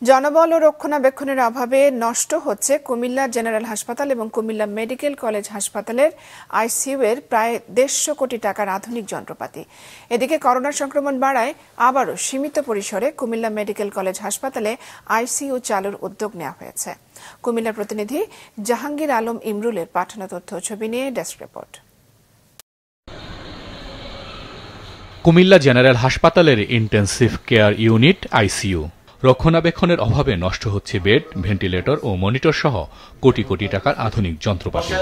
জনবল ও রক্ষণাবেক্ষণের অভাবে নষ্ট হচ্ছে কুমিল্লা জেনারেল হাসপাতাল এবং কুমিল্লা মেডিকেল কলেজ হাসপাতালের আইসিইউ এর প্রায় 150 কোটি টাকার আধুনিক যন্ত্রপাতি। এদিকে করোনা সংক্রমণ বাড়ায় আবারও সীমিত পরিসরে কুমিল্লা মেডিকেল কলেজ হাসপাতালে আইসিইউ চালুর উদ্যোগ নেওয়া হয়েছে। কুমিল্লার প্রতিনিধি জাহাঙ্গীর আলম ইমরুলের পাঠানো তথ্য ছবি নিয়ে ডেস্ক রিপোর্ট। কুমিল্লা জেনারেল হাসপাতালের ইন্টেন্সিভ কেয়ার ইউনিট আইসিইউ রক্ষণাবেক্ষণের অভাবে নষ্ট হচ্ছে বেড, ভেন্টিলেটর ও মনিটর সহ কোটি কোটি টাকার আধুনিক যন্ত্রপাতি।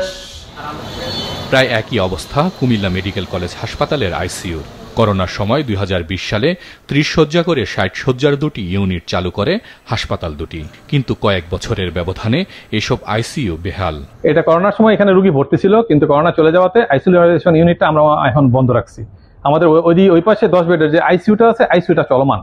প্রায় একই অবস্থা কুমিল্লা মেডিকেল কলেজ হাসপাতালের আইসিইউ। করোনার সময় 2020 সালে 30 শয্যা করে 60 শয্যার দুটি ইউনিট চালু করে হাসপাতাল দুটি, কিন্তু কয়েক বছরের ব্যবধানে এসব আইসিইউ বেহাল। এটা করোনার সময় এখানে রোগী ভর্তি ছিল, কিন্তু করোনা চলে যাওয়াতে আইসোলেশন ইউনিটটা আমরা এখন বন্ধ রাখছি। আমাদের ওই পাশে 10 বেডের যে আইসিইউটা আছে, আইসিইউটা চলমান।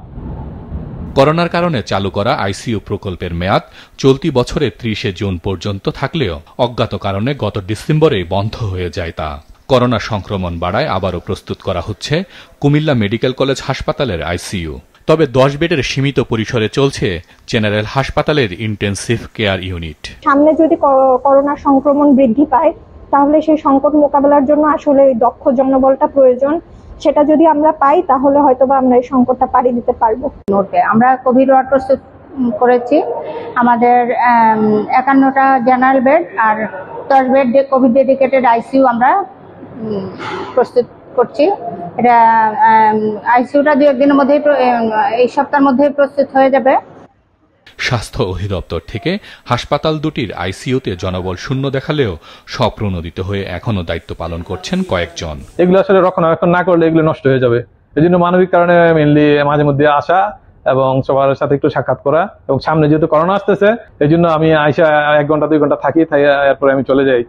করোনার কারণে চালু করা আইসিইউ প্রকল্পের মেয়াদ চলতি বছরের 30 জুন পর্যন্ত থাকলেও অজ্ঞাত কারণে গত ডিসেম্বরে বন্ধ হয়ে যায় তা। করোনা সংক্রমণ বাড়ায় আবারও প্রস্তুত করা হচ্ছে কুমিল্লা মেডিকেল কলেজ হাসপাতালের আইসিইউ। তবে 10 বেডের সীমিত পরিসরে চলছে জেনারেল হাসপাতালের ইন্টেন্সিভ কেয়ার ইউনিট। সামনে যদি করোনা সংক্রমণ বৃদ্ধি পায়, তাহলে সেই সংকট মোকাবেলার জন্য আসলে দক্ষ জনবলটা প্রয়োজন। সেটা যদি আমরা পাই, তাহলে হয়তোবা আমরা এই সংকটটা পাড়ি দিতে পারবো। আমরা কোভিড ওয়ার্ড প্রস্তুত করেছি। আমাদের 51টা জেনারেল বেড আর 10 বেড কোভিড ডেডিকেটেড আইসিইউ আমরা প্রস্তুত করছি। এটা আইসিইউটা 2-1 দিনের মধ্যেই, এই সপ্তাহের মধ্যেই প্রস্তুত হয়ে যাবে। স্বাস্থ্য অধিদপ্তর থেকে হাসপাতাল দুটির আইসিইউতে জনবল শূন্য দেখালেও স্বপ্রণোদিত হয়ে এখনো দায়িত্ব পালন করছেন কয়েকজন। এগুলো আসলে রক্ষণাবেক্ষণ না করলে এগুলো নষ্ট হয়ে যাবে। এই জন্য মানবিক কারণে মেনলি মাঝে মধ্যে আসা এবং সবার সাথে একটু সাক্ষাৎ করা, এবং সামনে যেহেতু করোনা আসতেছে, এই জন্য আমি আইসা 1 ঘন্টা 2 ঘন্টা থাকি, এরপরে আমি চলে যাই।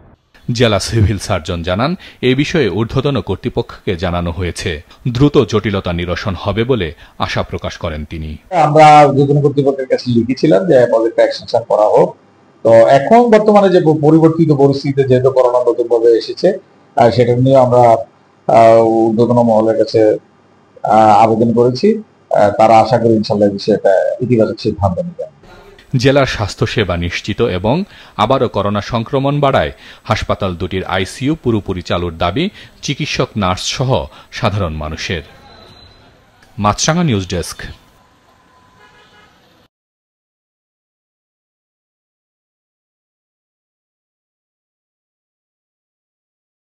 জেলা সিভিল সার্জন জানান, এ বিষয়ে ঊর্ধ্বতন কর্তৃপক্ষকে জানানো হয়েছে। দ্রুত জটিলতা নিরসন হবে বলে আশা প্রকাশ করেন তিনি। আমরা ঊর্ধ্বতন কর্তৃপক্ষের কাছে লিখেছিলাম যে প্রজেক্ট এক্সটেনশন করা হোক। তো এখন বর্তমানে যে পরিবর্তিত পরিস্থিতিতে যেহেতু করোনা নতুনভাবে এসেছে, সেটা নিয়ে আমরা ঊর্ধ্বতন মহলের কাছে আবেদন করেছি। তারা আশা করি ইনশাআল্লাহ বিষয়টা ইতিবাচক সিদ্ধান্ত নেবেন। জেলার স্বাস্থ্যসেবা নিশ্চিত এবং আবারও করোনা সংক্রমণ বাড়ায় হাসপাতাল দুটির আইসিইউ পুরোপুরি চালুর দাবি চিকিৎসক, নার্স সহ সাধারণ মানুষের। মাছরাঙা নিউজ ডেস্ক।